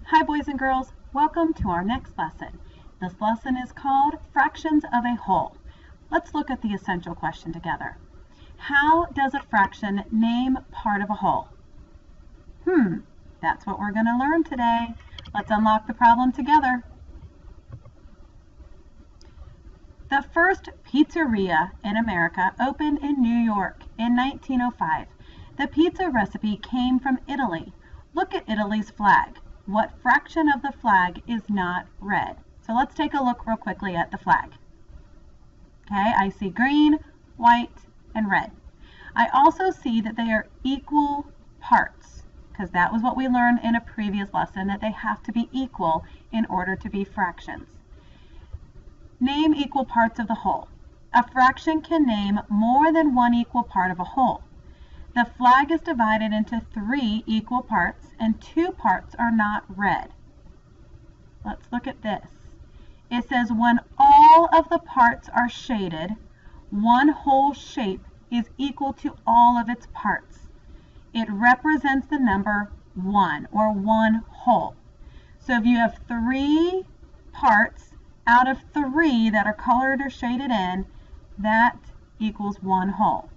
Hi boys and girls, welcome to our next lesson. This lesson is called Fractions of a Whole. Let's look at the essential question together. How does a fraction name part of a whole? That's what we're going to learn today. Let's unlock the problem together. The first pizzeria in America opened in New York in 1905. The pizza recipe came from Italy. Look at Italy's flag. What fraction of the flag is not red? So let's take a look real quickly at the flag. Okay, I see green, white, and red. I also see that they are equal parts, because that was what we learned in a previous lesson, that they have to be equal in order to be fractions. Name equal parts of the whole. A fraction can name more than one equal part of a whole. The flag is divided into 3 equal parts, and 2 parts are not red. Let's look at this. It says when all of the parts are shaded, one whole shape is equal to all of its parts. It represents the number 1, or one whole. So if you have 3 parts out of 3 that are colored or shaded in, that equals one whole.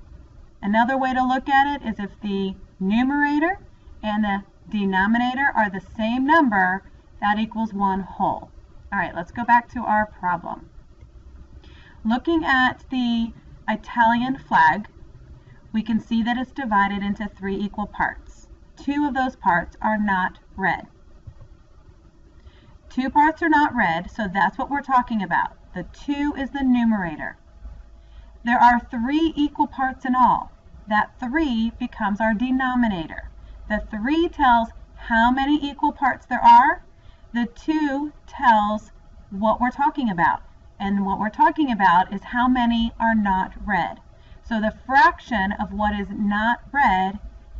Another way to look at it is if the numerator and the denominator are the same number, that equals one whole. All right, let's go back to our problem. Looking at the Italian flag, we can see that it's divided into 3 equal parts. 2 of those parts are not red. 2 parts are not red, so that's what we're talking about. The 2 is the numerator. There are 3 equal parts in all. That 3 becomes our denominator. The 3 tells how many equal parts there are. The 2 tells what we're talking about. And what we're talking about is how many are not red. So the fraction of what is not red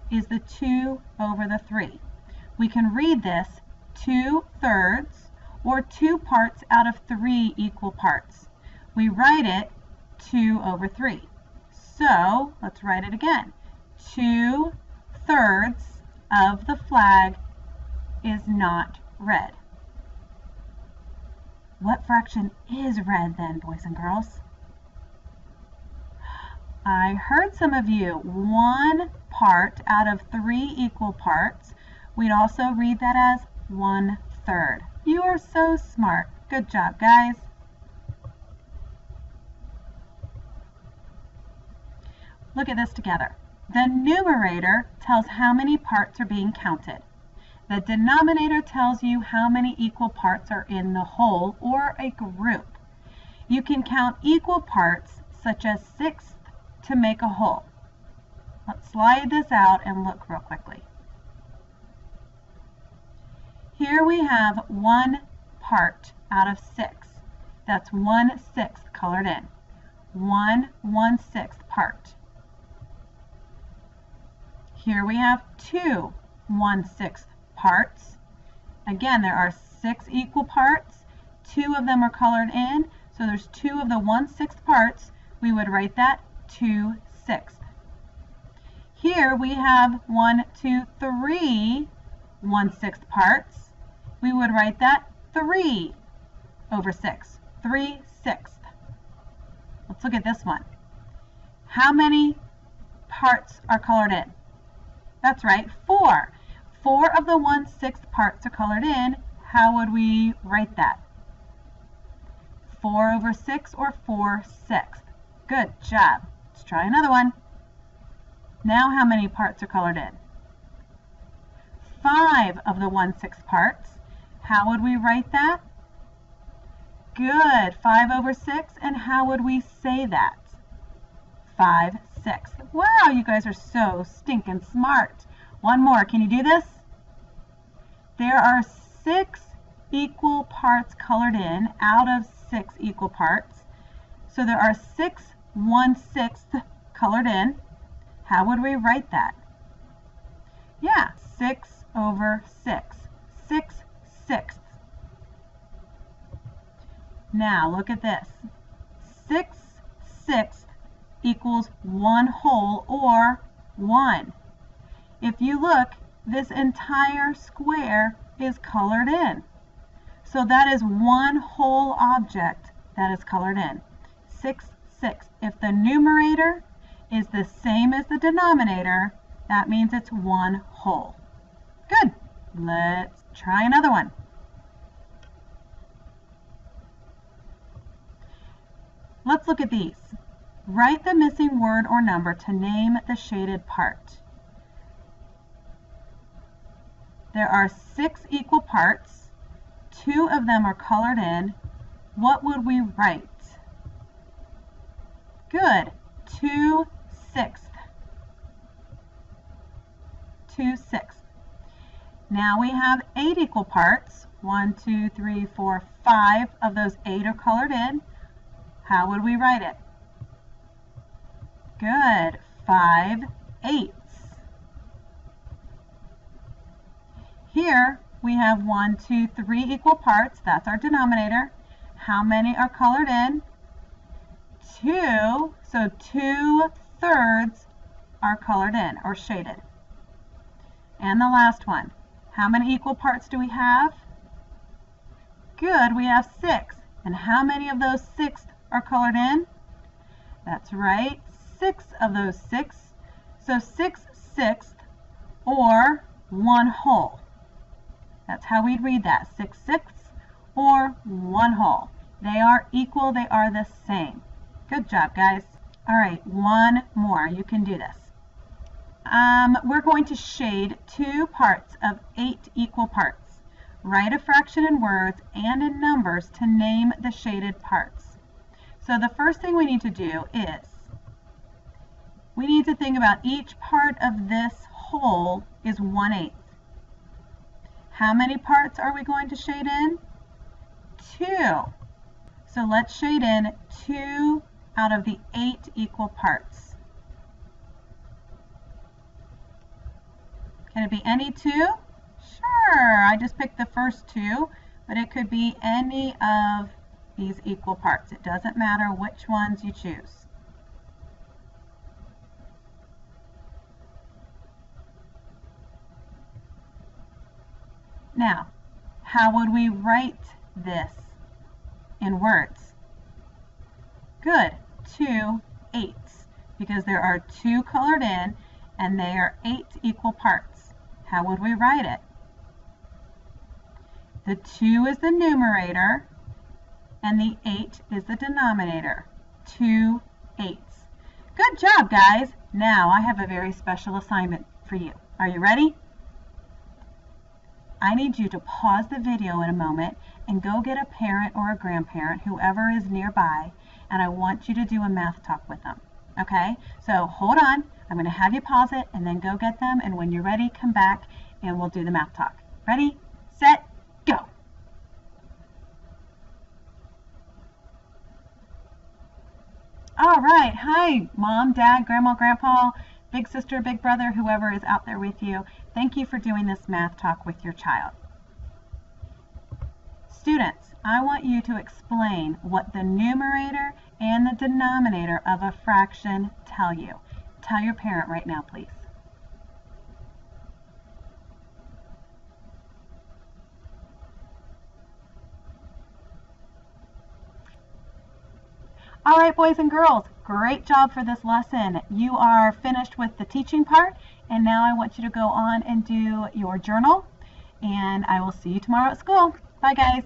is the 2 over the 3. We can read this 2/3, or 2 parts out of 3 equal parts. We write it 2 over 3. So let's write it again. 2/3 of the flag is not red. What fraction is red then, boys and girls? I heard some of you. 1 part out of 3 equal parts. We'd also read that as 1/3. You are so smart. Good job, guys. Look at this together. The numerator tells how many parts are being counted. The denominator tells you how many equal parts are in the whole or a group. You can count equal parts such as 1/6 to make a whole. Let's slide this out and look real quickly. Here we have 1 part out of 6. That's 1/6 colored in. 1/6 part. Here we have 2 1/6 parts. Again, there are 6 equal parts. 2 of them are colored in, so there's 2 of the 1/6 parts. We would write that 2/6. Here we have 1, 2, 3 1/6 parts. We would write that 3 over 6, 3/6. Let's look at this one. How many parts are colored in? That's right, 4. 4 of the 1/6 parts are colored in. How would we write that? 4 over 6, or 4/6. Good job. Let's try another one. Now how many parts are colored in? 5 of the 1/6 parts. How would we write that? Good, 5 over 6. And how would we say that? 5/6. Wow, you guys are so stinking smart. One more. Can you do this? There are 6 equal parts colored in out of 6 equal parts. So there are 6 1/6 colored in. How would we write that? Yeah, 6 over 6. 6/6. Now look at this. 6/6 equals one whole, or 1. If you look, this entire square is colored in. So that is one whole object that is colored in. 6, 6. If the numerator is the same as the denominator, that means it's one whole. Good. Let's try another one. Let's look at these. Write the missing word or number to name the shaded part. There are 6 equal parts. 2 of them are colored in. What would we write? Good. 2/6. 2/6. Now we have 8 equal parts. 1, 2, 3, 4, 5 of those 8 are colored in. How would we write it? Good. 5/8. Here we have 1, 2, 3 equal parts. That's our denominator. How many are colored in? 2. So 2/3 are colored in or shaded. And the last one. How many equal parts do we have? Good. We have 6. And how many of those 6 are colored in? That's right. 6 of those 6. So 6/6 or one whole. That's how we'd read that. 6/6 or one whole. They are equal. They are the same. Good job, guys. All right, one more. You can do this. We're going to shade 2 parts of 8 equal parts. Write a fraction in words and in numbers to name the shaded parts. So the first thing we need to do is we need to think about each part of this whole is 1/8. How many parts are we going to shade in? 2. So let's shade in 2 out of the 8 equal parts. Can it be any 2? Sure, I just picked the first 2, but it could be any of these equal parts. It doesn't matter which ones you choose. Now, how would we write this in words? Good. 2/8, because there are 2 colored in and they are 8 equal parts. How would we write it? The 2 is the numerator and the 8 is the denominator. 2/8. Good job, guys. Now I have a very special assignment for you. Are you ready? I need you to pause the video in a moment and go get a parent or a grandparent, whoever is nearby, and I want you to do a math talk with them. Okay? So hold on. I'm going to have you pause it and then go get them, and when you're ready, come back and we'll do the math talk. Ready, set, go. All right. Hi, Mom, Dad, Grandma, Grandpa, big sister, big brother, whoever is out there with you. Thank you for doing this math talk with your child. Students, I want you to explain what the numerator and the denominator of a fraction tell you. Tell your parent right now, please. All right, boys and girls, great job for this lesson. You are finished with the teaching part, and now I want you to go on and do your journal, and I will see you tomorrow at school. Bye, guys.